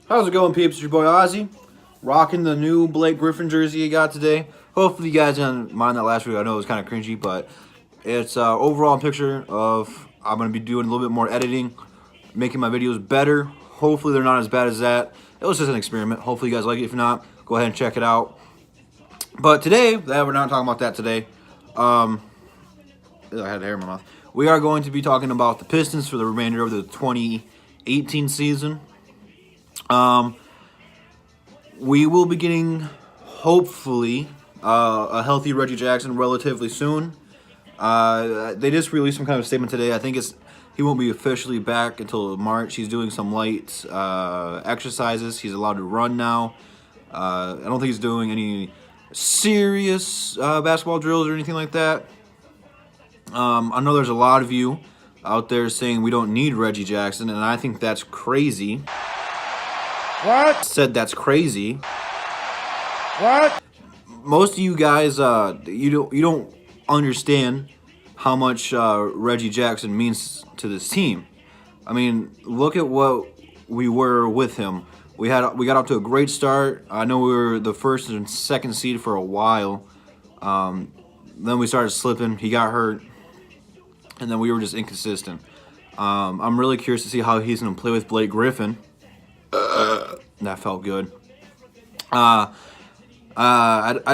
How's it going, peeps? It's your boy Ozzy, rocking the new Blake Griffin jersey you got today. Hopefully you guys didn't mind that last video. I know it was kind of cringy, but it's overall a picture of I'm going to be doing a little bit more editing, making my videos better. Hopefully they're not as bad as that. It was just an experiment. Hopefully you guys like it. If not, go ahead and check it out. But today, we're not talking about that today. I had hair in my mouth. We are going to be talking about the Pistons for the remainder of the 2018 season. We will be getting, hopefully, a healthy Reggie Jackson relatively soon. They just released some kind of statement today. I think he won't be officially back until March. He's doing some light exercises. He's allowed to run now. I don't think he's doing any serious basketball drills or anything like that. I know there's a lot of you out there saying we don't need Reggie Jackson, and I think that's crazy. What? Said that's crazy. What? Most of you guys, you don't understand how much Reggie Jackson means to this team. I mean, look at what we were with him. We got off to a great start. I know we were the first and second seed for a while. Then we started slipping. He got hurt, and then we were just inconsistent. I'm really curious to see how he's going to play with Blake Griffin. That felt good. I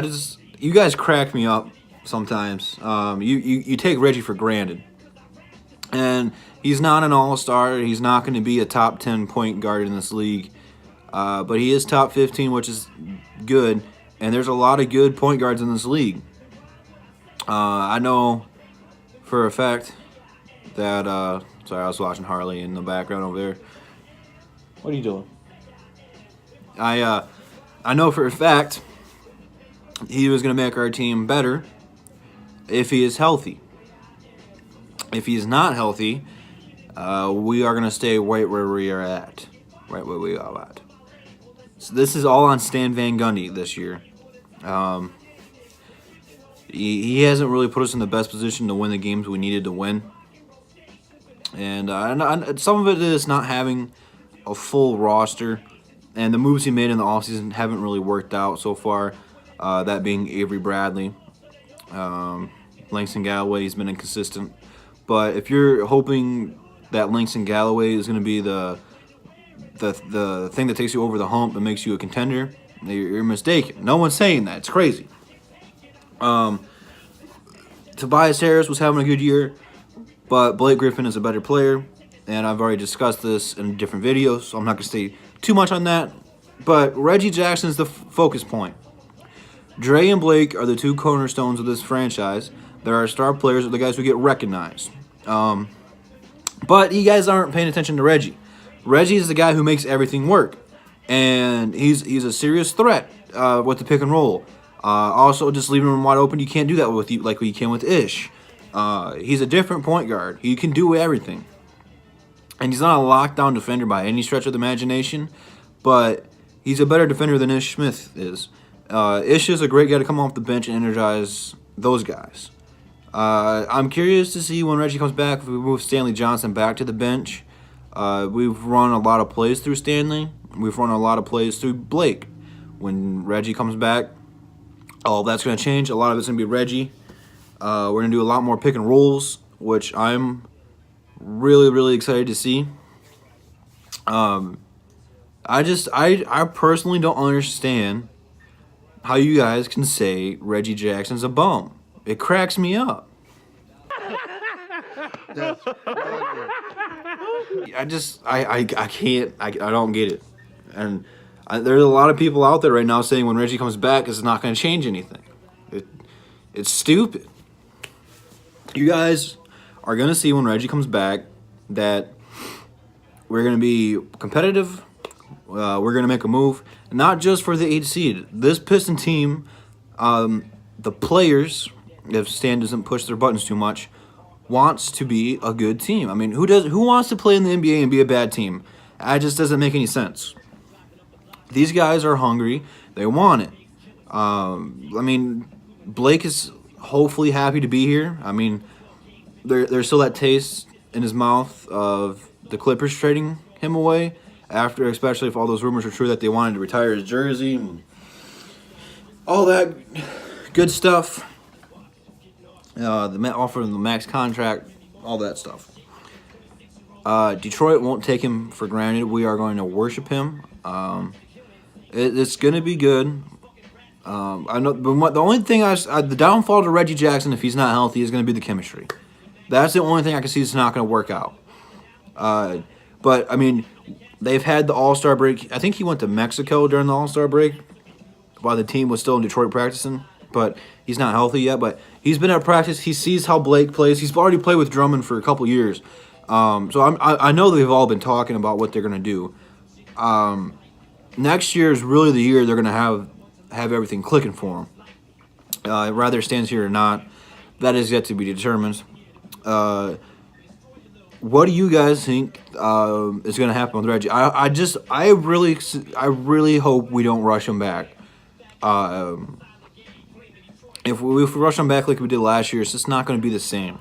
just, you guys crack me up sometimes. You take Reggie for granted, and he's not an all-star. He's not going to be a top 10 point guard in this league, but he is top 15, which is good. And there's a lot of good point guards in this league. I know for a fact that. Sorry, I was watching Harley in the background over there. What are you doing? I know for a fact he was going to make our team better if he is healthy. If he is not healthy, we are going to stay right where we are at. Right where we are at. So this is all on Stan Van Gundy this year. He hasn't really put us in the best position to win the games we needed to win. And some of it is not having a full roster. And the moves he made in the offseason haven't really worked out so far. That being Avery Bradley. Langston Galloway has been inconsistent. But if you're hoping that Langston Galloway is going to be the thing that takes you over the hump and makes you a contender, you're mistaken. No one's saying that. It's crazy. Tobias Harris was having a good year, but Blake Griffin is a better player. And I've already discussed this in different videos, so I'm not going to stay too much on that. But Reggie Jackson is the focus point. Dre and Blake are the two cornerstones of this franchise. They're our star players, are the guys who get recognized. But you guys aren't paying attention to Reggie. Reggie is the guy who makes everything work. And he's a serious threat with the pick and roll. Also, just leaving him wide open, you can't do that with you like you can with Ish. He's a different point guard. He can do everything. And he's not a lockdown defender by any stretch of the imagination, but he's a better defender than Ish Smith is. Ish is a great guy to come off the bench and energize those guys. I'm curious to see when Reggie comes back if we move Stanley Johnson back to the bench. We've run a lot of plays through Stanley. We've run a lot of plays through Blake. When Reggie comes back, all that's going to change. A lot of it's going to be Reggie. We're going to do a lot more pick and rolls, which I'm really excited to see. I personally don't understand how you guys can say Reggie Jackson's a bum. It cracks me up. I can't, I don't get it. And there's a lot of people out there right now saying when Reggie comes back, it's not going to change anything. It's stupid. You guys are going to see when Reggie comes back that we're going to be competitive. We're going to make a move, not just for the 8th seed. This Piston team, the players, if Stan doesn't push their buttons too much, wants to be a good team. I mean, who wants to play in the NBA and be a bad team? It just doesn't make any sense. These guys are hungry. They want it. I mean, Blake is hopefully happy to be here. I mean, there's still that taste in his mouth of the Clippers trading him away. after, especially if all those rumors are true that they wanted to retire his jersey and all that good stuff. Offering the max contract, all that stuff. Detroit won't take him for granted. We are going to worship him. It's going to be good. I know, but the only thing the downfall to Reggie Jackson, if he's not healthy, is going to be the chemistry. That's the only thing I can see is not going to work out. But I mean, they've had the All-Star break. I think he went to Mexico during the All-Star break while the team was still in Detroit practicing. But he's not healthy yet. But he's been at practice. He sees how Blake plays. He's already played with Drummond for a couple years. So I know they've all been talking about what they're going to do. Next year is really the year they're going to have everything clicking for them. Whether it stands here or not, that is yet to be determined. What do you guys think is going to happen with Reggie? I really hope we don't rush him back. If we rush him back like we did last year, it's just not going to be the same.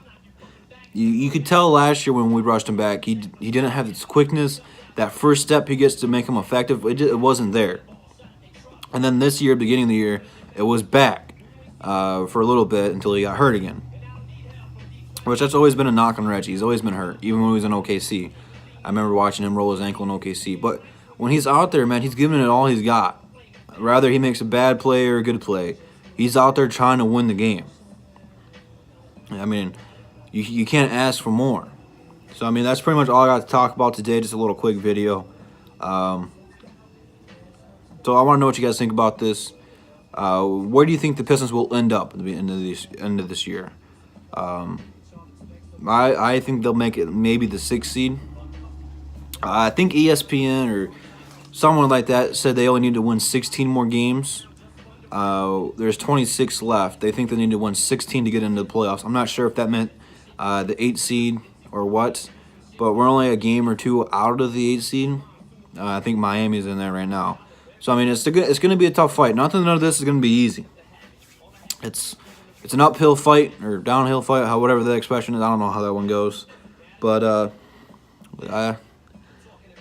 You could tell last year when we rushed him back, he didn't have this quickness. That first step he gets to make him effective, it wasn't there. And then this year, beginning of the year, it was back for a little bit until he got hurt again. Which that's always been a knock on Reggie. He's always been hurt, even when he was in OKC. I remember watching him roll his ankle in OKC. But when he's out there, man, he's giving it all he's got. Rather he makes a bad play or a good play, he's out there trying to win the game. I mean, you can't ask for more. So, I mean, that's pretty much all I got to talk about today. Just a little quick video. So I want to know what you guys think about this. Where do you think the Pistons will end up at the end of this year? I think they'll make it maybe the 6th seed. I think ESPN or someone like that said they only need to win 16 more games. There's 26 left. They think they need to win 16 to get into the playoffs. I'm not sure if that meant the 8th seed or what, but we're only a game or two out of the 8th seed. I think Miami's in there right now. So, I mean, it's going to be a tough fight. None of this is going to be easy. It's an uphill fight or downhill fight, whatever the expression is. I don't know how that one goes. But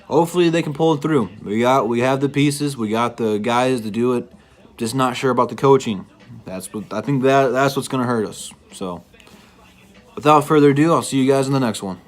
hopefully they can pull it through. We have the pieces. We got the guys to do it. Just not sure about the coaching. I think that's what's going to hurt us. So, without further ado, I'll see you guys in the next one.